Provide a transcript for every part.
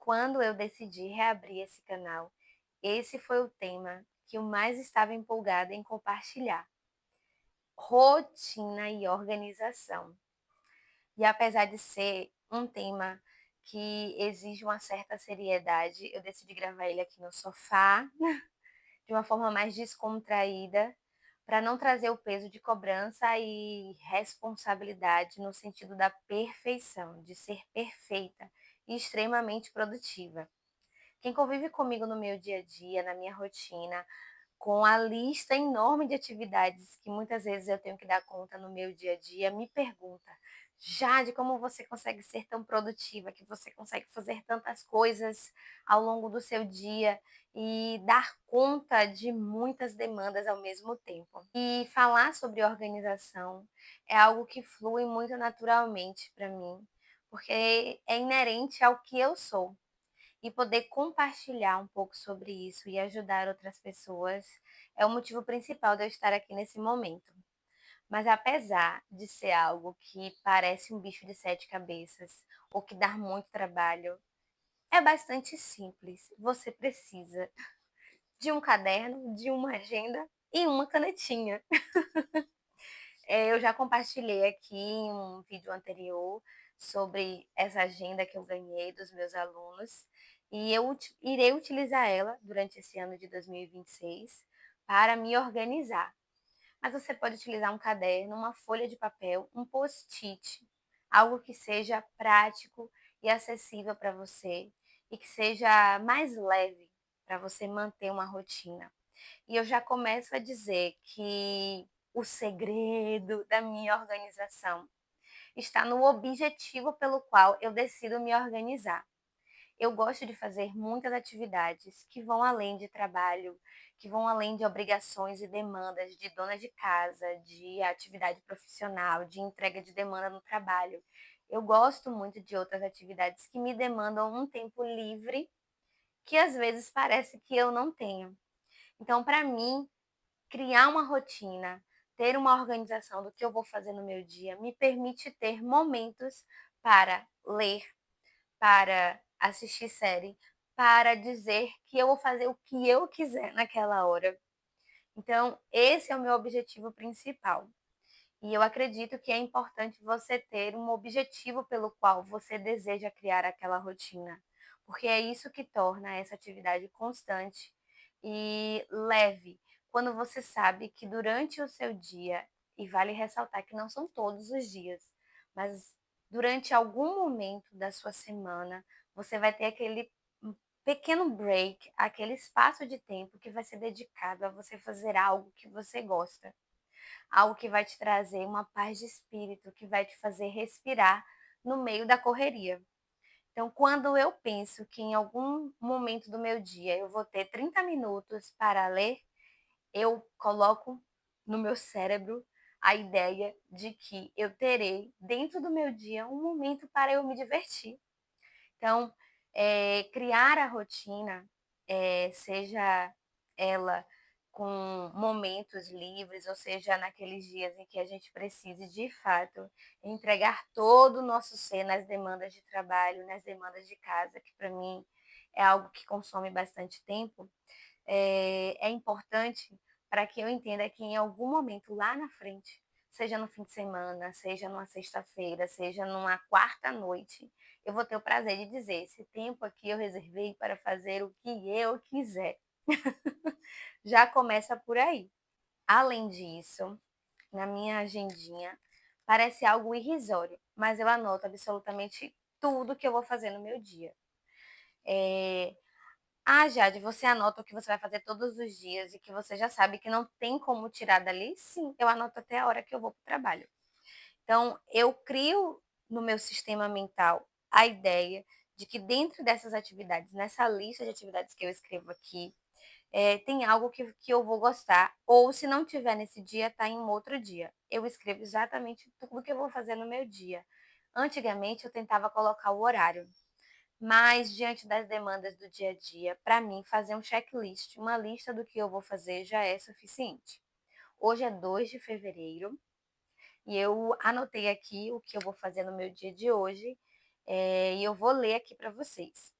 quando eu decidi reabrir esse canal, esse foi o tema que eu mais estava empolgada em compartilhar: rotina e organização. E apesar de ser um tema que exige uma certa seriedade, eu decidi gravar ele aqui no sofá, de uma forma mais descontraída, para não trazer o peso de cobrança e responsabilidade no sentido da perfeição, de ser perfeita e extremamente produtiva. Quem convive comigo no meu dia a dia, na minha rotina, com a lista enorme de atividades que muitas vezes eu tenho que dar conta no meu dia a dia, me pergunta: Jade, como você consegue ser tão produtiva, que você consegue fazer tantas coisas ao longo do seu dia e dar conta de muitas demandas ao mesmo tempo? E falar sobre organização é algo que flui muito naturalmente para mim, porque é inerente ao que eu sou. E poder compartilhar um pouco sobre isso e ajudar outras pessoas é o motivo principal de eu estar aqui nesse momento. Mas apesar de ser algo que parece um bicho de sete cabeças ou que dá muito trabalho, é bastante simples. Você precisa de um caderno, de uma agenda e uma canetinha. Eu já compartilhei aqui em um vídeo anterior sobre essa agenda que eu ganhei dos meus alunos e eu irei utilizar ela durante esse ano de 2026 para me organizar. Mas você pode utilizar um caderno, uma folha de papel, um post-it, algo que seja prático e acessível para você e que seja mais leve para você manter uma rotina. E eu já começo a dizer que o segredo da minha organização está no objetivo pelo qual eu decido me organizar. Eu gosto de fazer muitas atividades que vão além de trabalho, que vão além de obrigações e demandas de dona de casa, de atividade profissional, de entrega de demanda no trabalho. Eu gosto muito de outras atividades que me demandam um tempo livre que às vezes parece que eu não tenho. Então, para mim, criar uma rotina, ter uma organização do que eu vou fazer no meu dia, me permite ter momentos para ler, para assistir série, para dizer que eu vou fazer o que eu quiser naquela hora. Então, esse é o meu objetivo principal. E eu acredito que é importante você ter um objetivo pelo qual você deseja criar aquela rotina, porque é isso que torna essa atividade constante e leve, quando você sabe que durante o seu dia, e vale ressaltar que não são todos os dias, mas durante algum momento da sua semana, você vai ter aquele pequeno break, aquele espaço de tempo que vai ser dedicado a você fazer algo que você gosta, algo que vai te trazer uma paz de espírito, que vai te fazer respirar no meio da correria. Então, quando eu penso que em algum momento do meu dia eu vou ter 30 minutos para ler, eu coloco no meu cérebro a ideia de que eu terei dentro do meu dia um momento para eu me divertir. Então, criar a rotina, seja ela com momentos livres, ou seja, naqueles dias em que a gente precise de fato entregar todo o nosso ser nas demandas de trabalho, nas demandas de casa, que para mim é algo que consome bastante tempo, é importante para que eu entenda que em algum momento lá na frente, seja no fim de semana, seja numa sexta-feira, seja numa quarta noite, eu vou ter o prazer de dizer: esse tempo aqui eu reservei para fazer o que eu quiser. Já começa por aí. Além disso, na minha agendinha, parece algo irrisório, mas eu anoto absolutamente tudo que eu vou fazer no meu dia. É, Jade, você anota o que você vai fazer todos os dias e que você já sabe que não tem como tirar dali? Sim, eu anoto até a hora que eu vou para o trabalho. Então, eu crio no meu sistema mental a ideia de que dentro dessas atividades, nessa lista de atividades que eu escrevo aqui, tem algo que eu vou gostar, ou se não tiver nesse dia, tá em um outro dia. Eu escrevo exatamente tudo que eu vou fazer no meu dia. Antigamente, eu tentava colocar o horário. Mas, diante das demandas do dia a dia, para mim, fazer um checklist, uma lista do que eu vou fazer já é suficiente. Hoje é 2 de fevereiro e eu anotei aqui o que eu vou fazer no meu dia de hoje, e eu vou ler aqui para vocês.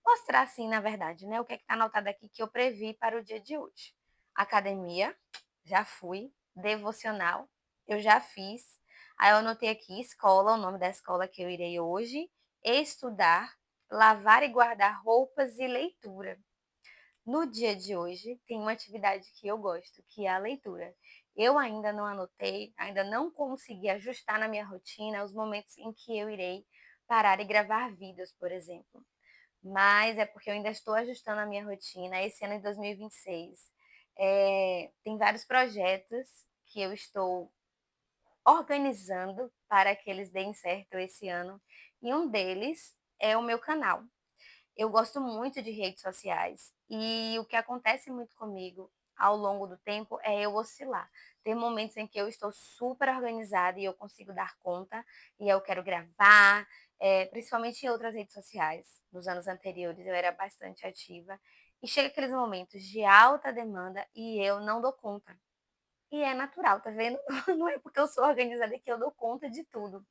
mostrar assim, na verdade, né, o que é que tá anotado aqui que eu previ para o dia de hoje. Academia, já fui. Devocional, eu já fiz. Aí eu anotei aqui escola, o nome da escola que eu irei hoje, estudar, lavar e guardar roupas e leitura. No dia de hoje, tem uma atividade que eu gosto, que é a leitura. Eu ainda não anotei, ainda não consegui ajustar na minha rotina os momentos em que eu irei parar e gravar vídeos, por exemplo. Mas é porque eu ainda estou ajustando a minha rotina. Esse ano de 2026 tem vários projetos que eu estou organizando para que eles deem certo esse ano. E um deles é o meu canal. Eu gosto muito de redes sociais e o que acontece muito comigo ao longo do tempo é eu oscilar. Tem momentos em que eu estou super organizada e eu consigo dar conta e eu quero gravar, principalmente em outras redes sociais. Nos anos anteriores eu era bastante ativa e chega aqueles momentos de alta demanda e eu não dou conta. E é natural, tá vendo? Não é porque eu sou organizada que eu dou conta de tudo.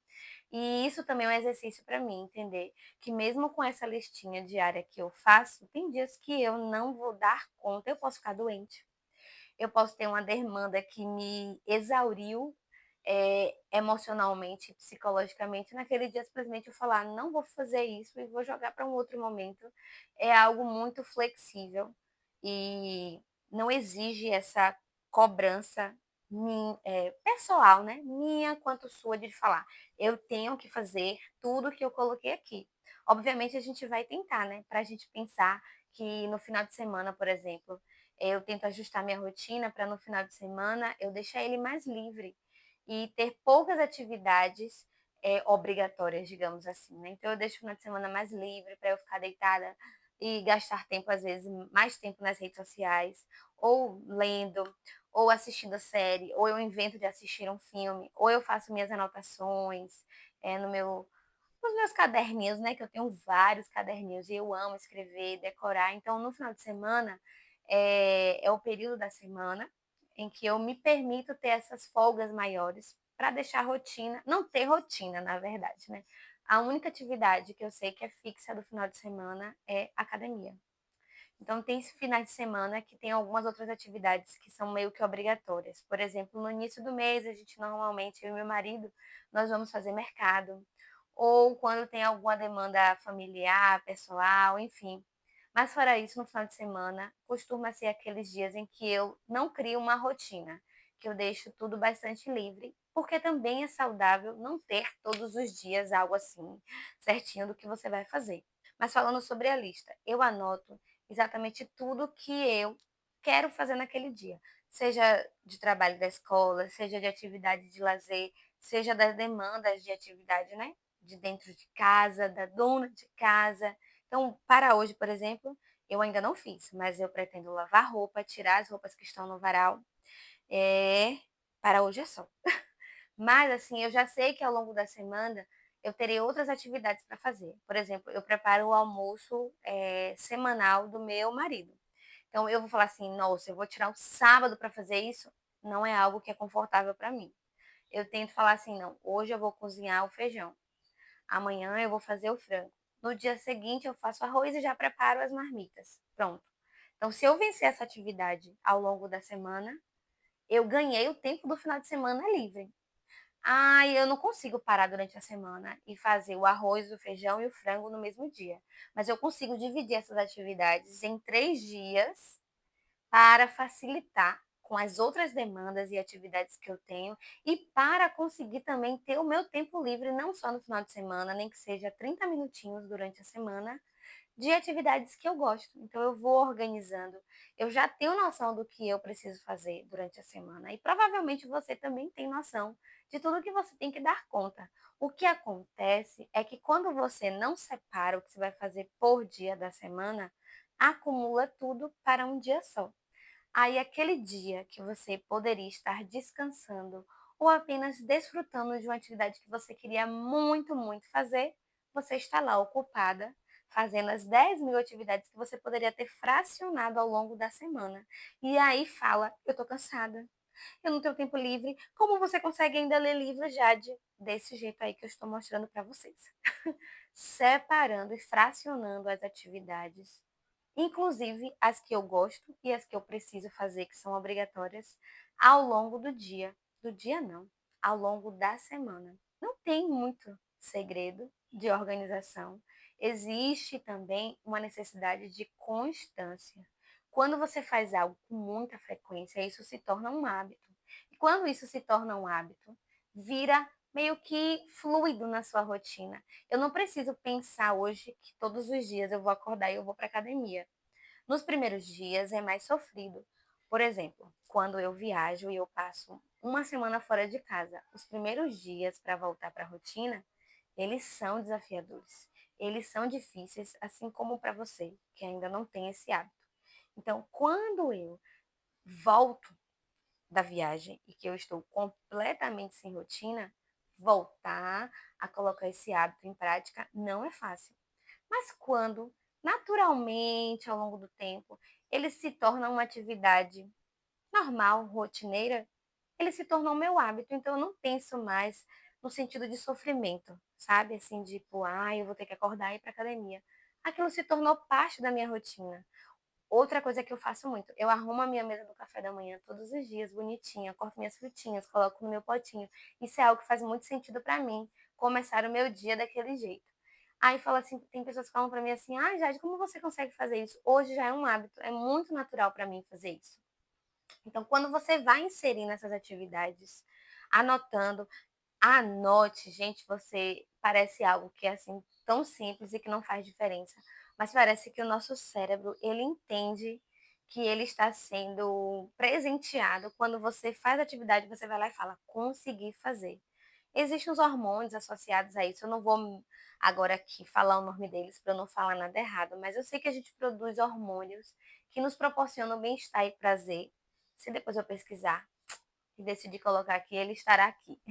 E isso também é um exercício para mim, entender que mesmo com essa listinha diária que eu faço, tem dias que eu não vou dar conta, eu posso ficar doente, eu posso ter uma demanda que me exauriu emocionalmente, psicologicamente, naquele dia simplesmente eu falar, não vou fazer isso e vou jogar para um outro momento. É algo muito flexível e não exige essa cobrança pessoal, né? Minha quanto sua de falar, eu tenho que fazer tudo que eu coloquei aqui. Obviamente a gente vai tentar, né? Para a gente pensar que no final de semana, por exemplo, eu tento ajustar minha rotina para no final de semana eu deixar ele mais livre e ter poucas atividades obrigatórias, digamos assim, né? Então eu deixo o final de semana mais livre para eu ficar deitada e gastar tempo, às vezes, mais tempo nas redes sociais, ou lendo, ou assistindo a série, ou eu invento de assistir um filme, ou eu faço minhas anotações no meu nos meus caderninhos, né? Que eu tenho vários caderninhos e eu amo escrever, decorar. Então, no final de semana, é o período da semana em que eu me permito ter essas folgas maiores para deixar a rotina, não ter rotina, na verdade, né? A única atividade que eu sei que é fixa do final de semana é academia. Então, tem esse final de semana que tem algumas outras atividades que são meio que obrigatórias. Por exemplo, no início do mês, a gente normalmente, eu e meu marido, nós vamos fazer mercado. Ou quando tem alguma demanda familiar, pessoal, enfim. Mas fora isso, no final de semana, costuma ser aqueles dias em que eu não crio uma rotina, que eu deixo tudo bastante livre, porque também é saudável não ter todos os dias algo assim, certinho do que você vai fazer. Mas falando sobre a lista, eu anoto exatamente tudo que eu quero fazer naquele dia, seja de trabalho da escola, seja de atividade de lazer, seja das demandas de atividade, né? De dentro de casa, da dona de casa. Então, para hoje, por exemplo, eu ainda não fiz, mas eu pretendo lavar roupa, tirar as roupas que estão no varal. É, para hoje é só. Mas, assim, eu já sei que ao longo da semana eu terei outras atividades para fazer. Por exemplo, eu preparo o almoço semanal do meu marido. Então, eu vou falar assim, nossa, eu vou tirar um sábado para fazer isso. Não é algo que é confortável para mim. Eu tento falar assim, não, hoje eu vou cozinhar o feijão. Amanhã eu vou fazer o frango. No dia seguinte eu faço arroz e já preparo as marmitas. Pronto. Então, se eu vencer essa atividade ao longo da semana, eu ganhei o tempo do final de semana livre. Ah, eu não consigo parar durante a semana e fazer o arroz, o feijão e o frango no mesmo dia. Mas eu consigo dividir essas atividades em 3 dias para facilitar com as outras demandas e atividades que eu tenho e para conseguir também ter o meu tempo livre, não só no final de semana, nem que seja 30 minutinhos durante a semana, de atividades que eu gosto. Então, eu vou organizando. Eu já tenho noção do que eu preciso fazer durante a semana. E provavelmente você também tem noção de tudo que você tem que dar conta. O que acontece é que quando você não separa o que você vai fazer por dia da semana, acumula tudo para um dia só. Aí, aquele dia que você poderia estar descansando ou apenas desfrutando de uma atividade que você queria muito, muito fazer, você está lá ocupada, fazendo as 10 mil atividades que você poderia ter fracionado ao longo da semana. E aí fala: eu tô cansada, eu não tenho tempo livre. Como você consegue ainda ler livros, Jade? Desse jeito aí que eu estou mostrando para vocês. separando e fracionando as atividades, inclusive as que eu gosto e as que eu preciso fazer, que são obrigatórias, ao longo do dia. Do dia não, ao longo da semana. Não tem muito segredo de organização. Existe também uma necessidade de constância. Quando você faz algo com muita frequência, isso se torna um hábito. E quando isso se torna um hábito, vira meio que fluido na sua rotina. Eu não preciso pensar hoje que todos os dias eu vou acordar e eu vou para academia. Nos primeiros dias é mais sofrido. Por exemplo, quando eu viajo e eu passo uma semana fora de casa, os primeiros dias para voltar para a rotina, eles são desafiadores. Eles são difíceis, assim como para você, que ainda não tem esse hábito. Então, quando eu volto da viagem e que eu estou completamente sem rotina, voltar a colocar esse hábito em prática não é fácil. Mas quando, naturalmente, ao longo do tempo, ele se torna uma atividade normal, rotineira, ele se tornou meu hábito. Então, eu não penso mais no sentido de sofrimento, sabe? Assim, tipo, eu vou ter que acordar e ir para academia. Aquilo se tornou parte da minha rotina. Outra coisa que eu faço muito, eu arrumo a minha mesa do café da manhã todos os dias, bonitinha, corto minhas frutinhas, coloco no meu potinho. Isso é algo que faz muito sentido para mim, começar o meu dia daquele jeito. Aí fala assim, tem pessoas que falam para mim assim: Jade, como você consegue fazer isso?" Hoje já é um hábito, é muito natural para mim fazer isso. Então, quando você vai inserindo essas atividades, anotando, anote, gente, você parece algo que é assim tão simples e que não faz diferença, mas parece que o nosso cérebro, ele entende que ele está sendo presenteado quando você faz atividade, você vai lá e fala: "Consegui fazer". Existem os hormônios associados a isso. Eu não vou agora aqui falar o nome deles para eu não falar nada errado, mas eu sei que a gente produz hormônios que nos proporcionam bem-estar e prazer. Se depois eu pesquisar e decidir colocar aqui, ele estará aqui.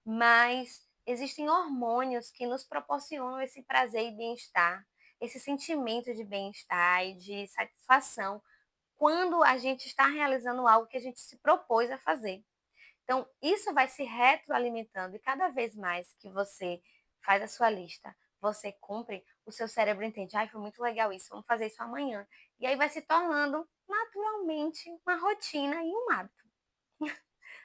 Mas existem hormônios que nos proporcionam esse prazer e bem-estar, esse sentimento de bem-estar e de satisfação quando a gente está realizando algo que a gente se propôs a fazer. Então, isso vai se retroalimentando e cada vez mais que você faz a sua lista, você cumpre, o seu cérebro entende: "Ai, foi muito legal isso, vamos fazer isso amanhã". E aí vai se tornando naturalmente uma rotina e um hábito.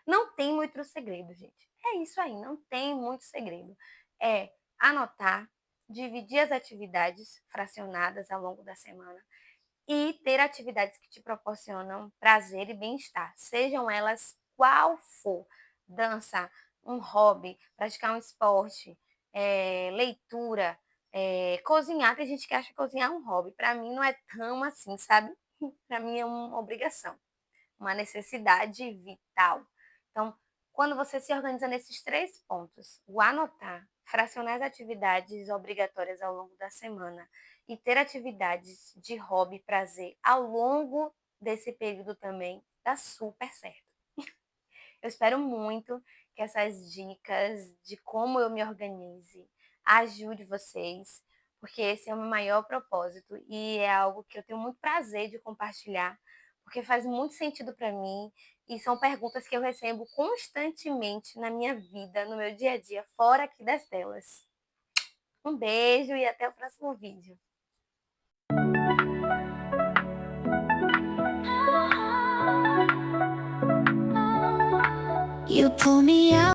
Não tem muito segredo, gente. É isso aí, não tem muito segredo. É anotar, dividir as atividades fracionadas ao longo da semana e ter atividades que te proporcionam prazer e bem-estar, sejam elas qual for. Dança, um hobby, praticar um esporte, leitura, cozinhar. Tem gente que acha que cozinhar é um hobby. Para mim não é tão assim, sabe? Para mim é uma obrigação, uma necessidade vital. Então, quando você se organiza nesses três pontos, o anotar, fracionar as atividades obrigatórias ao longo da semana e ter atividades de hobby e prazer ao longo desse período também, dá super certo. Eu espero muito que essas dicas de como eu me organize ajude vocês, porque esse é o meu maior propósito e é algo que eu tenho muito prazer de compartilhar, porque faz muito sentido para mim e são perguntas que eu recebo constantemente na minha vida, no meu dia a dia, fora aqui das telas. Um beijo e até o próximo vídeo. You pull me out.